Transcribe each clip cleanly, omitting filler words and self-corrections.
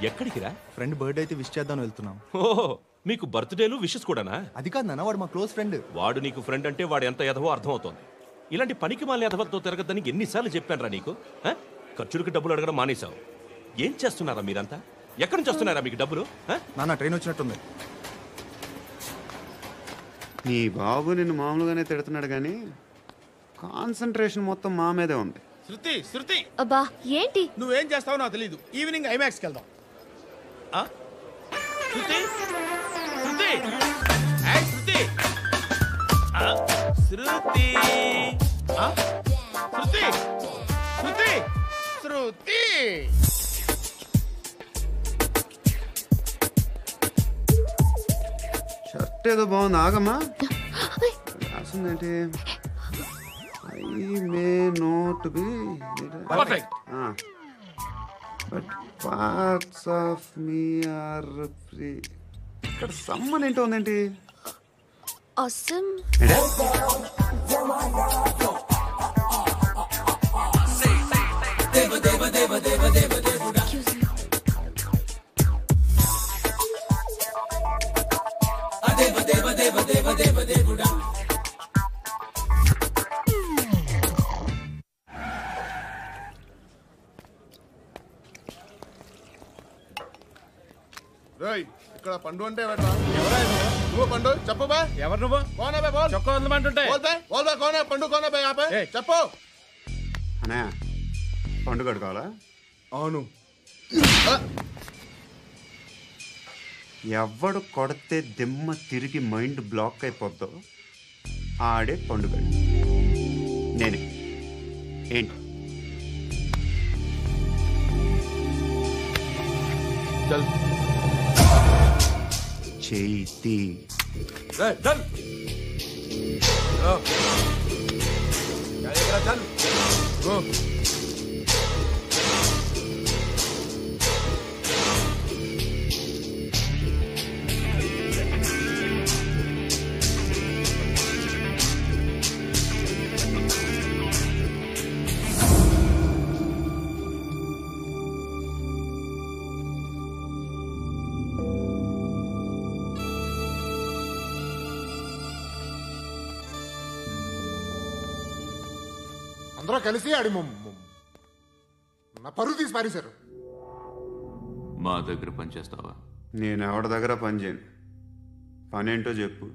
ఎక్కడికి రా? Friend birthday అయితే విష్ చేద్దాం వెళ్తున్నాం. ఓహో, మీకు బర్త్డేలు విషెస్ కూడానా? అది కాదు నాన్న, వాడు మా క్లోజ్ ఫ్రెండ్. వాడు నీకు ఫ్రెండ్ అంటే వాడు ఎంత ఎదవో అర్థమవుతోంది. ఇలాంటి పనికి మాలిన ఎదవతో తిరగద్దని ఎన్నిసార్లు చెప్పాను రా నీకు? ఖర్చులకు డబ్బులు అడగడం మానేశావు. ఏం చేస్తున్నారా మీరంతా? ఎక్కడి నుంచి వస్తున్నారా మీకు డబ్బులు? నాన్న ట్రైన్ వచ్చినట్టుంది. నీ బాబు నిన్ను మామూలుగానే తిడుతున్నాడు కానీ కాన్సన్ట్రేషన్ మొత్తం మా మీదే ఉంది. శృతి శృతి, అబ్బా ఏంటి? నువ్వేం చేస్తావో నాకు తెలీదు. ఈవినింగ్ ఐమాక్స్కి వెళ్దాం. శృతి శృతి ఏయ్ శృతి శృతి శృతి శృతి శృతి షర్ట్ ఏదో బాగుంది, ఆగమ్మా. రాసిందేంటి? I may not be perfect. But parts of me are free. ఇక్కడ సమ్మన్ ఏంటో ఉందేంటి? అసమ్ ఇక్కడ పండు అంటే నువ్వు పండు చెప్పు బా. ఎవరు నువ్వు? కోనా బే బోల్. చొక్కా వదలమంటుంటే బోల్ బే కోనా పండు కోనా బే ఆపే చెప్పు. అనే పండు కడుకోవాలా? అవును. ఎవడు కొడితే దిమ్మ తిరిగి మైండ్ బ్లాక్ అయిపోద్దో ఆడే పండుగ. నేనే. ఏంటి? చేతి అందరూ కలిసి ఆడి నా పరువు తీసి పారేశారు. మా దగ్గర పని చేస్తావా? నేను ఎవరి దగ్గర పని చేయను. పనేంటో చెప్పు.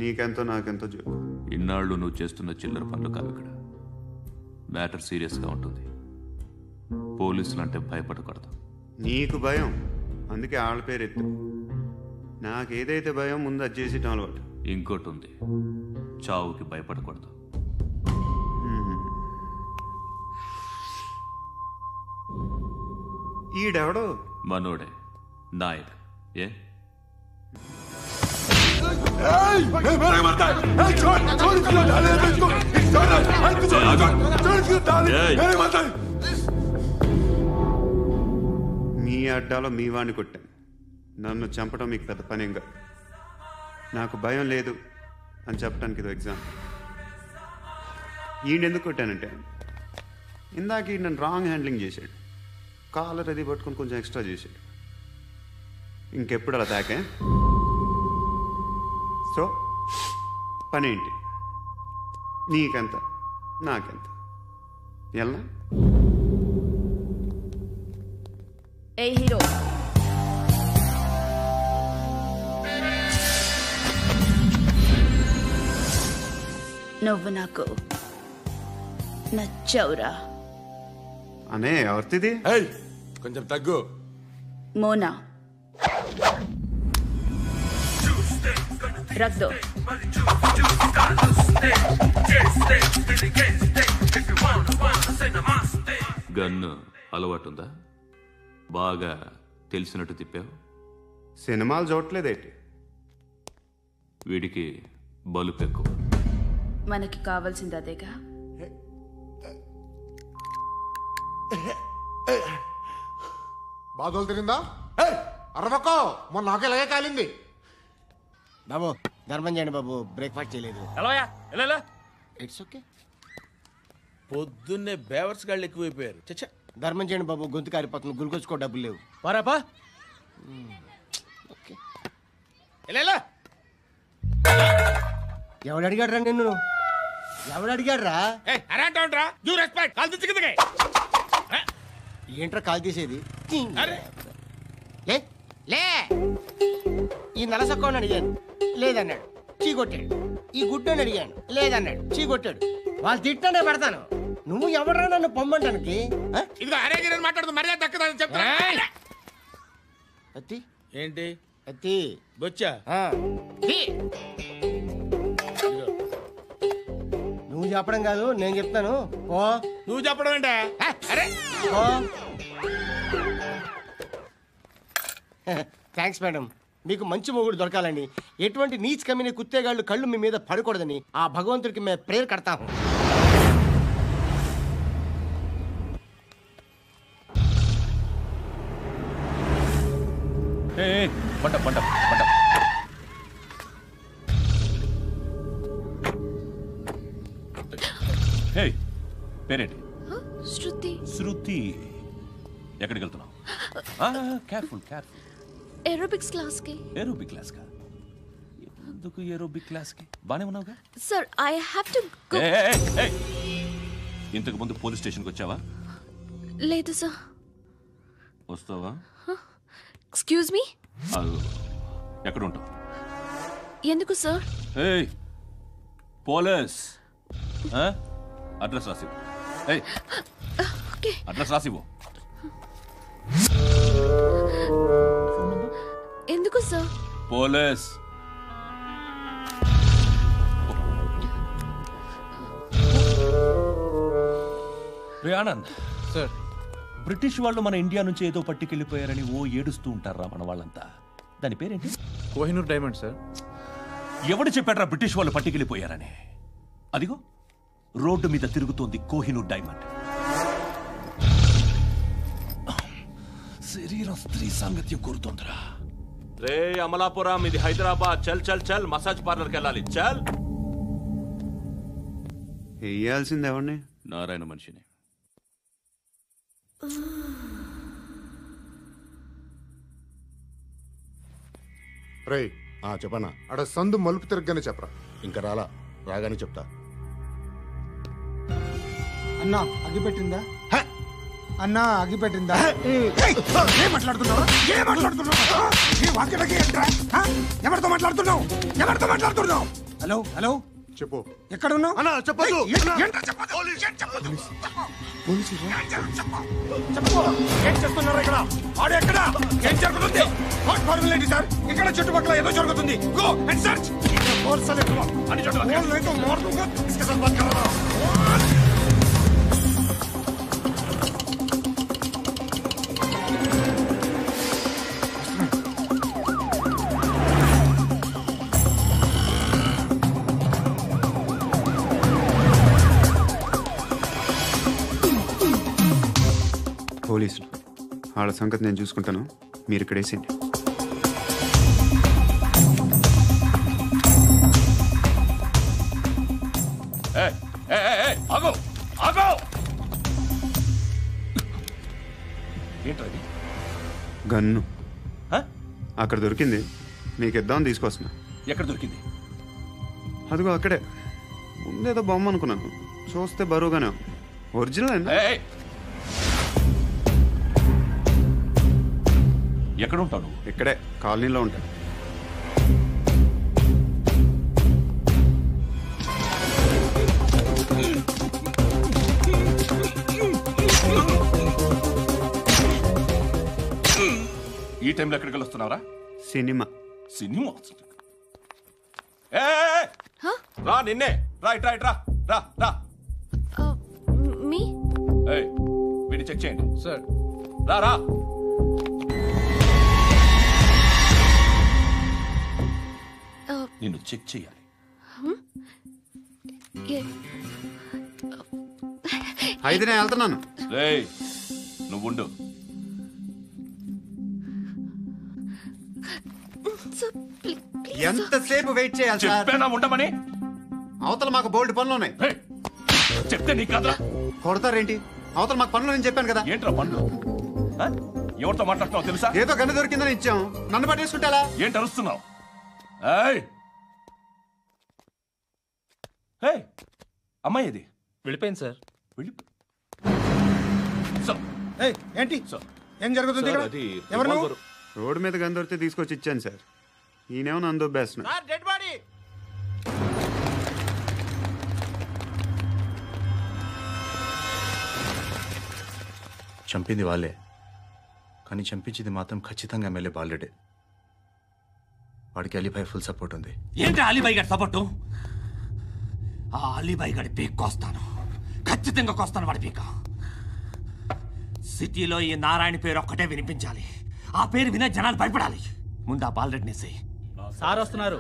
నీకెంతో నాకెంతో చెప్పు. ఇన్నాళ్ళు నువ్వు చేస్తున్న చిల్లర పనులు కావు. ఇక్కడ మ్యాటర్ సీరియస్గా ఉంటుంది. పోలీసులు అంటే భయపడకూడదు. నీకు భయం, అందుకే ఆళ్ళ పేరు ఎత్తు. నాకేదైతే భయం ముందు అది చేసేటం అలవాటు. ఇంకోటి ఉంది, చావుకి భయపడకూడదు. ఈడెవడో మనోడే నాయక్. ఏ మీ అడ్డాలో మీ వాణ్ణి కొట్టాను. నన్ను చంపడం మీకు పెద్ద పనేంగా. నాకు భయం లేదు అని చెప్పడానికి ఇది ఎగ్జామ్. ఈయనెందుకు కొట్టానంటే ఇందాక ఈ నన్ను రాంగ్ హ్యాండ్లింగ్ చేశాడు. కాలర్ అది పట్టుకొని కొంచెం ఎక్స్ట్రా చేశాడు. ఇంకెప్పుడు అలా తాకే. సో పనేంటి? నీకెంత నాకెంత ఎలా? ఏ హీరో, నువ్వు నాకు నచ్చవురా. అనే ఎవరిది? కొంచెం తగ్గు. మోనా రక్ దో. గన్ను అలవాటుందా? బాగా తెలిసినట్టు తిప్పావు. సినిమాలు చూడట్లేదేంటి? వీడికి బలుపు ఎక్కువ. మనకి కావాల్సింది అదేగా. బాధలు తిరిందా? అరవకో, మొన్న నాకు ఇలాగే కాలింది. బాబు ధర్మం చేయండి బాబు, బ్రేక్ఫాస్ట్ చేయలేదు. ఎలా ఇట్స్ ఓకే. పొద్దున్నే బేవర్స్ గాళ్ళు ఎక్కువైపోయారు. చచ్చా ధర్మం చేయండి బాబు, గొంతు కారిపోతుంది, గురికొచ్చుకో డబ్బులు లేవు. పారాపా ఓకే. ఎవడు అడిగాడు రా నిన్ను? ఎవడు అడిగాడు రా? ఏంట్రా కాల్ తీసేది? లే లే. ఈ నలసక్కని అడిగాను, లేదన్నాడు, చీ కొట్టాడు. ఈ గుడ్డని అడిగాను, లేదన్నాడు, చీ కొట్టాడు. వాళ్ళు తిట్టానే పెడతాను. నువ్వు ఎవడరా నన్ను పొమ్మంటానికి? మాట్లాడుతూ మర్యాద దక్కదని చెప్తా. అత్తి ఏంటి అత్తి బొచ్చా? నువ్వు చెప్పడం కాదు, నేను చెప్తాను. ఓ నువ్వు చెప్పడం ఏంటే? అరే ఓ థ్యాంక్స్ మేడం. మీకు మంచి మొగుడు దొరకాలని, ఎటువంటి నీచ్ కమ్మిన కుత్తేగాళ్ళు కళ్ళు మీ మీద పడకూడదని ఆ భగవంతుడికి మేము ప్రేయర్ కడతాము. పేరేంటి? శృతి. శృతి. ఎక్కడికి వెళ్తున్నావు? Careful careful. ఏరోబిక్స్ క్లాస్ కి. ఏరోబిక్ క్లాస్ కా? ఎందుకు ఏరోబిక్ క్లాస్ కి? బానే ఉన్నావుగా? Sir I have to go. ఇంతకు ముందు పోలీస్ స్టేషన్కి వచ్చావా? లేదు సార్. వస్తావా? Excuse me. ఎక్కడ ఉంటావు? ఎందుకు సార్? పోలీస్ అడ్రస్ రాసివ్వు. ఓకే. అడ్రస్ రాసివ్వు. ఎందుకు సార్? పోలీస్. రే ఆనంద్ సార్. బ్రిటిష్ వాళ్ళు మన ఇండియా నుంచి ఏదో పట్టుకెళ్ళిపోయారని ఓ ఏడుస్తూ ఉంటారా మన వాళ్ళంతా? దాని పేరేంటి? Kohinoor diamond sir. ఎవడు చెప్పాడ్రా బ్రిటిష్ వాళ్ళు పట్టుకెళ్ళిపోయారని? అదిగో రోడ్డు మీద తిరుగుతోంది కోహినూర్ డైమండ్. శరీరం స్త్రీ సాంగత్యం కోరుతోందిరా. రే అమలాపురం, ఇది హైదరాబాద్. చల్ చల్ చల్, మసాజ్ పార్లర్కి వెళ్ళాలి. చల్. వేయాల్సింది ఎవరిని? నారాయణ మనిషిని. రే చెప్పనా? అడ సందు మలుపు తిరగగానే చెప్పరా. ఇంకా రాగానే చెప్తా. అన్నా అగ్గి పెట్టిందా? అన్నా అగ్గి పెట్టిందా? ఏం మాట్లాడుతున్నావు? ఎవరితో మాట్లాడుతున్నావు? ఎవరితో మాట్లాడుతున్నావు? హలో హలో, చెప్పు. ఎక్కడ ఉన్నావు? అన్నా చెప్పదు. ఏం చేస్తున్నారు ఇక్కడ? ఆడు ఎక్కడ? ఏం జరుగుతుంది? వాట్ ఫార్మల్ ఏంటి సార్? ఇక్కడ చుట్టుపక్కల ఏదో జరుగుతుంది. Go and search. అని పోలీసులు వాళ్ళ సంగతి నేను చూసుకుంటాను, మీరు ఇక్కడ వేసేయండి. గన్ను అక్కడ దొరికింది, మీకు ఇద్దామని తీసుకొస్తున్నా. ఎక్కడ దొరికింది? అదిగో అక్కడే. ముందేదో బొమ్మ అనుకున్నాను, చూస్తే బరువుగానే. ఒరిజినల్ అండి. ఎక్కడ ఉంటావు? ఇక్కడే కాలనీలో ఉంటాను. ఈ టైంలో ఎక్కడికి వస్తున్నావురా? సినిమా. సినిమా? రా నిన్నే. రైట్ రైట్ రా రా రా. మీ వీడిని చెక్ చేయండి సార్. రా రా. నిన్ను చెక్ చేయాలి. అయితే నేను వెళ్తున్నాను. నువ్వుండు. ఎంతసేపు వెయిట్ చేయాలి? చెప్పేనా ఉండమని? అవతల మాకు బోల్డ్ పనులు ఉన్నాయి. చెప్తే నీ కదరా. కొడతారేంటి? అవతల మాకు పనులు నేను చెప్పాను కదా. ఏంట్రా పండ్లు? ఆ? ఎవరితో మాట్లాడుతున్నావు తెలుసా? ఏదో గన్ను దొరికిందని ఇచ్చాం, నన్ను పట్టేసుకుంటా. ఏంటి అరుస్తున్నావు? అమ్మాయి ఇది వెళ్ళిపోయింది సార్. ఏంటి ఏం జరుగుతుంది ఇక్కడ? అది ఎవరు నువ్వు? రోడ్డు మీద గన్ను దొరికితే తీసుకొచ్చి ఇచ్చాను సార్. ఈయనేమో నన్ను దొబ్బేస్తున్నా. Dead body. చంపింది వాళ్ళే, కానీ చంపించింది మాత్రం ఖచ్చితంగా ఎమ్మెల్యే బాలుడే. వాడికి అలీభాయ్ ఫుల్ సపోర్ట్ ఉంది. ఏంటి అలీబాయి గారి సపోర్టు? ఆ అలీబాయి గారి పీక్ కోస్తాను, ఖచ్చితంగా కోస్తాను వాడి పీక. సిటీలో ఈ నారాయణ పేరు ఒక్కటే వినిపించాలి. ఆ పేరు వినే జనాలు భయపడాలి. ముందు ఆ బాలరెడ్డిని సార్ వస్తున్నారు.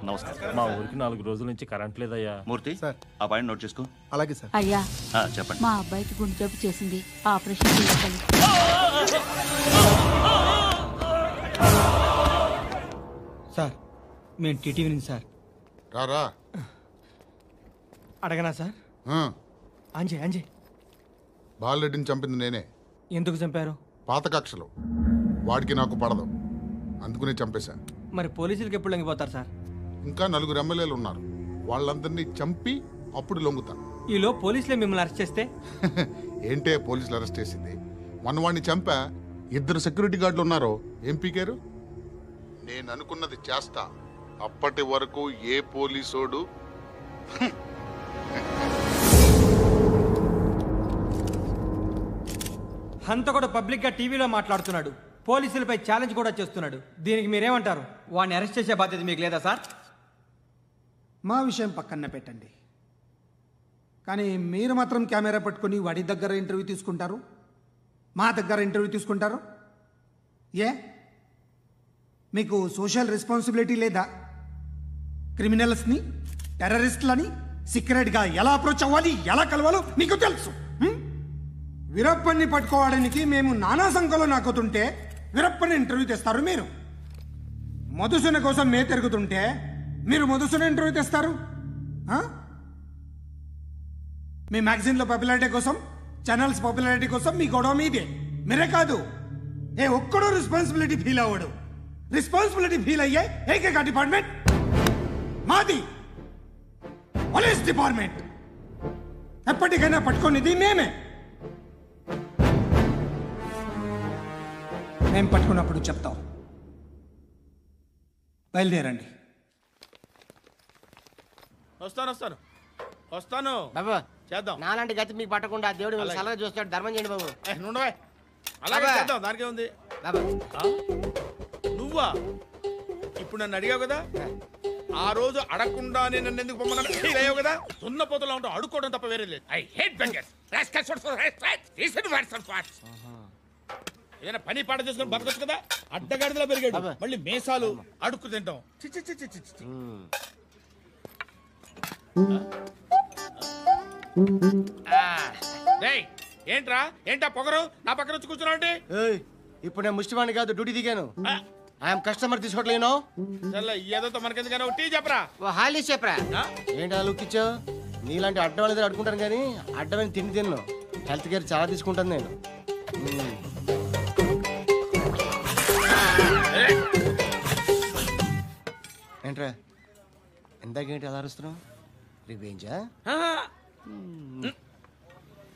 నమస్కారం. మా ఊరికి 4 రోజుల నుంచి కరెంట్ లేదయ్యా. మూర్తి ఆ పాయింట్ నోట్ చేసుకో. అలాగే సార్. అయ్యా, చెప్పండి. మా అబ్బాయికి గుండె జబ్బు చేసింది, ఆపరేషన్ చేయాలి. సార్ మేము టీటీవీ నుంచి సార్. రారా. అడగనా సార్? అంజయ్ బాలరెడ్డిని చంపింది నేనే. ఎందుకు చంపారు? పాత కక్షలు, వాడికి నాకు పడదు, అందుకునే చంపేశా. మరి పోలీసులకు ఎప్పుడు లొంగిపోతారు సార్? ఇంకా 4 ఎమ్మెల్యేలు ఉన్నారు, వాళ్ళందరినీ చంపి అప్పుడు లొంగుతా. ఈలో పోలీసులే మిమ్మల్ని అరెస్ట్ చేస్తే? ఏంటే పోలీసులు అరెస్ట్ చేసింది? వాడిని చంపా, 2 సెక్యూరిటీ గార్డులు ఉన్నారు, ఏం పీకారు? నేను అనుకున్నది చేస్తా, అప్పటి వరకు ఏ పోలీసోడు హంత కూడా పబ్లిక్ గా టీవీలో మాట్లాడుతున్నాడు, పోలీసులపై ఛాలెంజ్ కూడా చేస్తున్నాడు. దీనికి మీరేమంటారు? వాడిని అరెస్ట్ చేసే బాధ్యత మీకు లేదా సార్? మా విషయం పక్కన పెట్టండి, కానీ మీరు మాత్రం కెమెరా పట్టుకొని వాడి దగ్గర ఇంటర్వ్యూ తీసుకుంటారు, మా దగ్గర ఇంటర్వ్యూ తీసుకుంటారు. ఏ మీకు సోషల్ రెస్పాన్సిబిలిటీ లేదా? క్రిమినల్స్ని, టెర్రరిస్టులని సీక్రెట్గా ఎలా అప్రోచ్ అవ్వాలి, ఎలా కలవాలో మీకు తెలుసు. వీరప్పన్ని పట్టుకోవడానికి మేము నానా సంఖ్యలో నాకుతుంటే వీరప్పని ఇంటర్వ్యూ తెస్తారు మీరు. మధుసూన కోసం మే తిరుగుతుంటే మీరు మధుసూన ఇంటర్వ్యూ తెస్తారు. మీ మ్యాగజైన్లో పాపులారిటీ కోసం, ఛానల్స్ పాపులారిటీ కోసం మీ గొడవ మీదే. మీరే కాదు, ఏ ఒక్కడో రెస్పాన్సిబిలిటీ ఫీల్ అవ్వడు. రెస్పాన్సిబిలిటీ ఫీల్ అయ్యే ఏకైక డిపార్ట్మెంట్ మాది, పోలీస్ డిపార్ట్మెంట్. ఎప్పటికైనా పట్టుకునేది మేమే. మేము పట్టుకున్నప్పుడు చెప్తాం. బయలుదేరండి. వస్తాను బాబు చేద్దాం. నాలాంటి గతి మీకు పట్టకుండా దేవుడు మిమ్మల్ని సలహా చూస్తాడు. ధర్మం చేయండి బాబు. నుండవే, అలాగే బాబా. చేద్దాం, దానికే ఉంది. బాబు నువ్వా ఇప్పుడు నన్ను అడిగావు కదా, ఆ రోజు అడగకుండా నేను నన్ను ఎందుకు పొమ్మన్నాను ఫీల్ అయ్యావు కదా. సున్న పోతలో ఉంటావు, అడుక్కోవడం తప్ప వేరే లేదు. I hate bangers. ఏదైనా పని పాట చేసుకుని బతకొచ్చు కదా. అడ్డగాడిదలా పెరిగాడు, మళ్ళీ మేసాలు అడుక్కు తింటాం. చి చి చి చి చి చి. డేయ్, ఏంటా పొగరు నా పక్కన వచ్చి కూర్చున్నావు అంటే? ఇప్పుడు నేను ముష్టివాణి కాదు, డ్యూటీ దిగాను. ఐఎమ్ కస్టమర్ తీసుకోవట్లేను. ఏదో మనకెందుకైనా టీ చెప్పరా. హాలీ చెప్పరా. ఏంటి ఆ లుక్ ఇచ్చావు? నీలాంటి అడ్డం వాళ్ళ దగ్గర అడుకుంటాను, కానీ అడ్డమైన తిండి తిన్ను. హెల్త్ కేర్ చాలా తీసుకుంటాను నేను. ఏంట్రా ఇందాకేంటి అలా అరుస్తున్నావు? రివేంజా?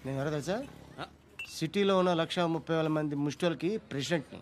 నేను ఎవరో తెలుసా? సిటీలో ఉన్న 130,000 మంది ముష్టిలకి ప్రెసిడెంట్ని.